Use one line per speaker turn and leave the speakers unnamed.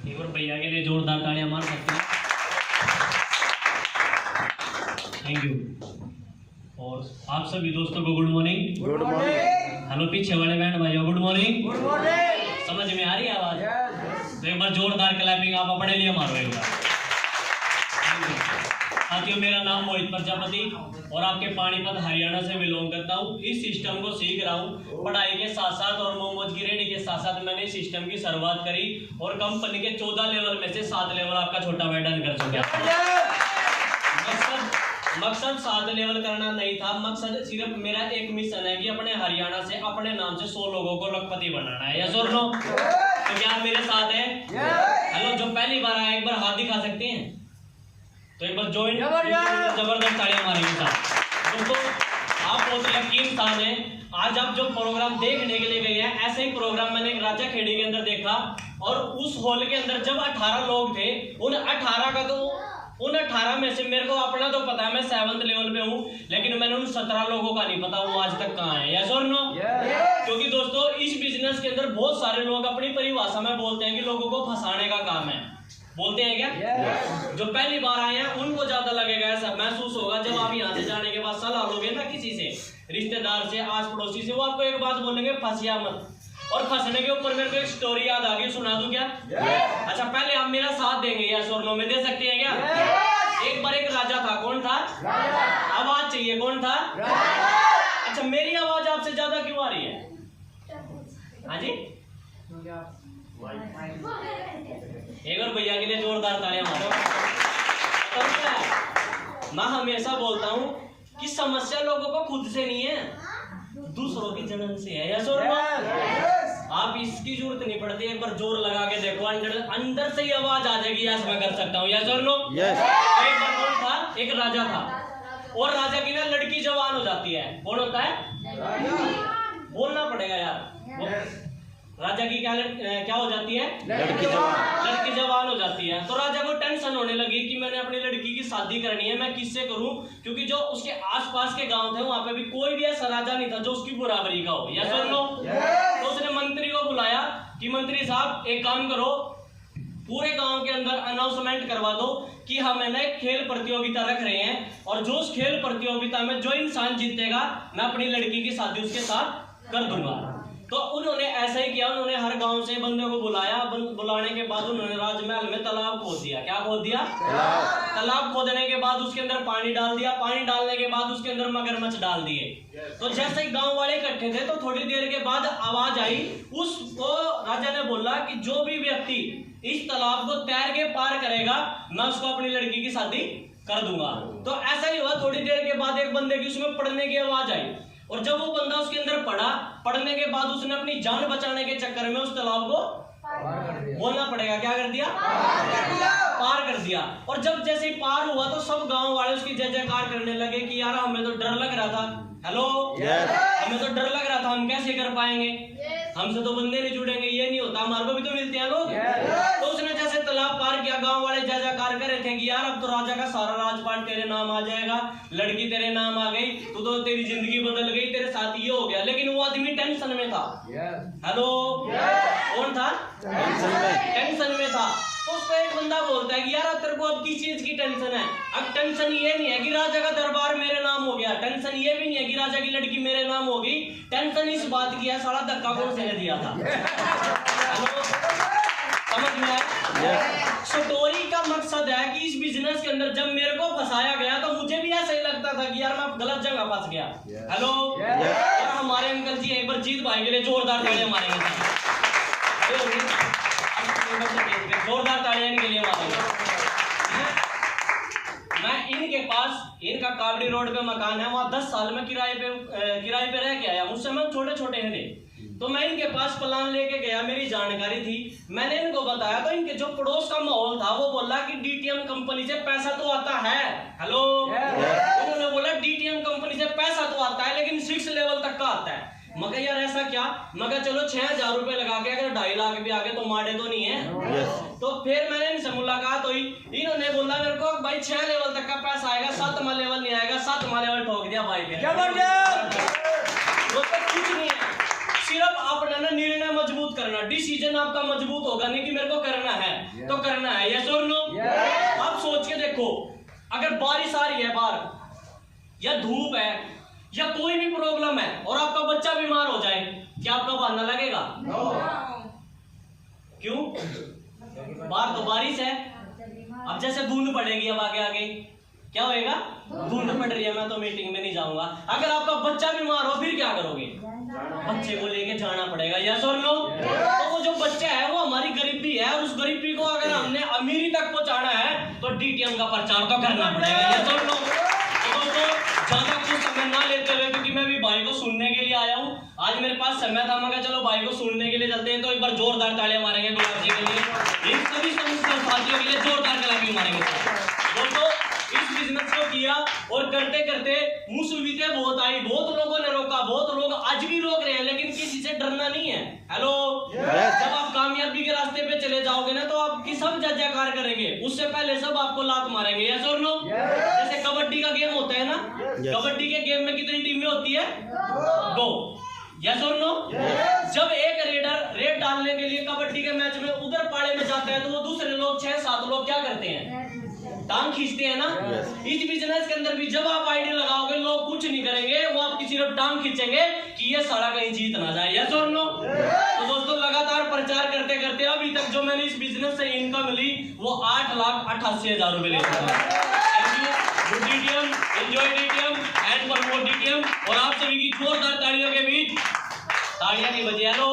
एक बार भैया के लिए जोरदार तालियां मार सकते हैं। Thank you. और आप सभी दोस्तों को good morning.
Good morning.
Hello पीछे वाले बहन भाइयों, गुड मॉर्निंग।
Good morning.
समझ में आ रही है आवाज? तो एक बार जोरदार क्लैपिंग आप अपने लिए मारो एक बार। साथियों, मेरा नाम मोहित प्रजापति और आपके पानीपत हरियाणा से बिलोंग करता हूँ। इस सिस्टम को सीख रहा हूँ पढ़ाई के साथ साथ और मोमोज की रेडी के साथ साथ मैंने इस सिस्टम की शुरुआत करी और कंपनी के 14 लेवल में से 7 लेवल आपका छोटा भाई डन कर चुका। मकसद 7 लेवल करना नहीं था, मकसद सिर्फ मेरा एक मिशन है कि अपने हरियाणा से अपने नाम से 100 लोगों को लखपति बनाना है। यस और नो? तो क्या आप मेरे साथ हैं? हेलो, जो पहली बार आए एक बार हाथ दिखा सकते हैं तो एक बार ज्वाइन जबरदस्त तालियां मारेंगे साहब। दोस्तों, आप बहुत लकी इंसान हैं। आज आप जो प्रोग्राम देखने के लिए गए हैं, ऐसे ही प्रोग्राम मैंने राजा खेड़ी के अंदर देखा और उस हॉल के अंदर जब 18 लोग थे, उन 18 में से मेरे को अपना तो पता है मैं 7th लेवल पे हूँ, लेकिन मैंने उन 17 लोगों का नहीं पता वो आज तक कहाँ है। यस और नो? क्योंकि दोस्तों, इस बिजनेस के अंदर बहुत सारे लोग अपनी परिभाषा में बोलते हैं कि लोगों को फंसाने का काम है। बोलते हैं क्या? जो पहली बार आए हैं उनको ज्यादा लगेगा, ऐसा महसूस होगा जब आप यहाँ से जाने के बाद सलाह लोगे ना किसी से, रिश्तेदार से, आस पड़ोसी से, वो आपको एक बात बोलेंगे, फंसिया मत। और फंसने के ऊपर मेरे को एक स्टोरी याद आ गई, सुना दूं क्या? अच्छा, पहले आप मेरा साथ देंगे या स्वर्णों में दे सकते हैं क्या? एक बार एक राजा था। कौन था? आवाज चाहिए। कौन था? अच्छा, मेरी आवाज आपसे ज्यादा क्यों आ रही है? हाँ जी, एक और भैया के लिए जोरदार तालियां मारो। मैं हमेशा बोलता हूँ कि समस्या लोगों को खुद से नहीं है, दूसरों की जलन से है। यस और नो? आप इसकी जरूरत नहीं पड़ती, एक बार जोर लगा के देखो, अंदर से ही आवाज आ जाएगी, यस मैं कर सकता हूँ। यस और नो? एक बार कौन था? एक राजा था और राजा की ना लड़की जवान हो जाती है। कौन होता है? बोलना पड़ेगा यार। राजा की क्या हो जाती है? लड़की जवान हो जाती है। तो राजा को टेंशन होने लगी कि मैंने अपनी लड़की की शादी करनी है, मैं किससे करूं? क्योंकि जो उसके आसपास के गांव थे वहां पे भी कोई भी ऐसा राजा नहीं था जो उसकी बराबरी का हो। यस और नो? तो उसने मंत्री को बुलाया कि मंत्री साहब, एक काम करो, पूरे गांव के अंदर अनाउंसमेंट करवा दो कि हम है ना एक खेल प्रतियोगिता रख रहे हैं और जो उस खेल प्रतियोगिता में जो इंसान जीतेगा मैं अपनी लड़की की शादी उसके साथ कर दूंगा। तो उन्होंने ऐसा ही किया, उन्होंने हर गांव से बंदे को बुलाया। बुलाने के बाद उन्होंने राजमहल में तालाब खोद दिया। क्या खोद दिया? तालाब खोदने के बाद उसके अंदर पानी डाल दिया। पानी डालने के बाद उसके अंदर मगरमच्छ डाल दिए। तो जैसे ही गांव वाले इकट्ठे थे तो थोड़ी देर के बाद आवाज आई, उसको राजा ने बोला कि जो भी व्यक्ति इस तालाब को तैर के पार करेगा मैं उसको अपनी लड़की की शादी कर दूंगा। तो ऐसा ही हुआ। थोड़ी देर के बाद एक बंदे की उसमें पड़ने की आवाज आई और जब वो बंदा उसके अंदर पड़ा, पड़ने के बाद उसने अपनी जान बचाने के चक्कर में उस तालाब को बोलना पड़ेगा, क्या कर दिया? पार कर दिया। और जब जैसे ही पार हुआ तो सब गांव वाले उसकी जय जयकार करने लगे कि यार हमें तो डर लग रहा था। हेलो, हमें तो डर लग रहा था, हम कैसे कर पाएंगे, हमसे तो बंदे नहीं जुड़ेंगे, ये नहीं होता, हमारे को भी तो मिलते हैं लोग। तो उसने जैसे तालाब पार किया, गांव वाले जय जयकार कर रहे थे कि यार अब तो राजा का सारा राजपाट तेरे नाम आ जाएगा, लड़की तेरे नाम आ गई, तो तेरी जिंदगी बदल गई, तेरे साथ ये हो गया। लेकिन वो आदमी टेंशन में था। हेलो, कौन था? टेंशन में था। तो उसको एक बंदा बोलता है कि यार तेरे को अब किस चीज की टेंशन है? अब टेंशन ये नहीं है कि राजा का दरबार मेरे नाम हो गया, टेंशन ये भी नहीं है कि राजा की लड़की मेरे नाम हो गई, टेंशन इस बात की है साला धक्का कौन से दिया था। समझ में आया? स्टोरी का मकसद है कि इस बिजनेस के अंदर जब मेरे को फंसाया गया तो मुझे भी ऐसा ही लगता था कि यार मैं गलत जगह फंस गया। हेलो, हमारे अंकल जी एक बार जीत भाई के लिए जोरदार तालियां मारेंगे, जोरदार तालियां इनके लिए मारेंगे। मैं इनके पास, इनका काबड़ी रोड पे मकान है, वहां 10 साल में किराए पे रह के आया। उस समय छोटे छोटे थे तो मैं इनके पास प्लान लेके गया, मेरी जानकारी थी, मैंने इनको बताया तो इनके जो पड़ोस का माहौल था वो बोला कि डीटीएम कंपनी से पैसा तो आता है। हेलो, उन्होंने बोला डीटीएम कंपनी से पैसा तो आता है लेकिन 6 लेवल तक का आता है। मगर यार ऐसा क्या? मगर चलो 6000 रुपए लगा के अगर 2.5 लाख भी आगे तो माड़े तो नहीं है। तो फिर मैंने इनसे मुलाकात हुई, इन्होंने बोला मेरे को भाई 6 लेवल तक का पैसा आएगा, 7वां लेवल नहीं आएगा। 7वां लेवल ठोक दिया भाई पे। कुछ नहीं है, सिर्फ अपना ना निर्णय मजबूत करना, डिसीजन आपका मजबूत होगा नहीं कि मेरे को करना है। तो करना है, यस और नो? आप सोच के देखो, अगर बारिश आ रही है बाहर या धूप है या कोई भी प्रॉब्लम है और आपका बच्चा बीमार हो जाए, क्या आपका बहाना लगेगा? क्यों? बाहर तो बारिश है। अब जैसे बूंद पड़ेगी, अब आगे आगे क्या होएगा? बूंद पड़ रही है, मैं तो मीटिंग में नहीं जाऊंगा। अगर आपका बच्चा बीमार हो फिर क्या करोगे? बच्चे को लेके जाना पड़ेगा, यस और नो? तो वो जो बच्चा है वो हमारी गरीबी है, और उस गरीबी को अगर हमने अमीरी तक पहुंचाना है तो डीटीएम का प्रचार तो करना पड़ेगा, यस और नो? तो ज्यादा कुछ समय ना लेते हुए, क्योंकि मैं भी भाई को सुनने के लिए आया हूँ, आज मेरे पास समय था, मगर चलो भाई को सुनने के लिए चलते हैं, तो एक बार जोरदार तालियां मारेंगे गुलाब जी के लिए, इन सभी साथियों के लिए जोरदार तालियां मारेंगे। दोस्तों, इस बिजनेस को किया और करते करते मुसीबतें बहुत आई, बहुत लोगों ने रोका, बहुत लोग आज भी रोक रहे हैं, लेकिन किसी से डरना नहीं है। हेलो, जब आप कामयाबी के रास्ते पे चले जाओगे ना, तो आपकी सब जय जयकार करेंगे, उससे पहले सब आपको लात मारेंगे, यस और नो? जैसे कबड्डी का गेम होता है ना, कबड्डी के गेम में कितनी टीमें होती है? 2, यस और नो? जब एक रेडर रेड डालने के लिए कबड्डी के मैच में उधर पाड़े में जाता है, तो वो दूसरे लोग 6-7 लोग क्या करते हैं? टांग खींचते हैं ना। इस बिजनेस के अंदर भी जब आप आइडिया लगाओगे, लोग कुछ नहीं करेंगे, वो आपकी सिर्फ टांग खींचेंगे कि ये सारा कहीं जीत ना जाए, यस और नो? तो दोस्तों, लगातार प्रचार करते करते अभी तक जो मैंने इस बिजनेस से इनकम ली वो 8,88,000 रुपए ले चुका हूं। Good DTM, enjoy DTM and promote DTM. और आप सभी की जोरदार तालियों के बीच, तालियां नहीं बजी, हेलो,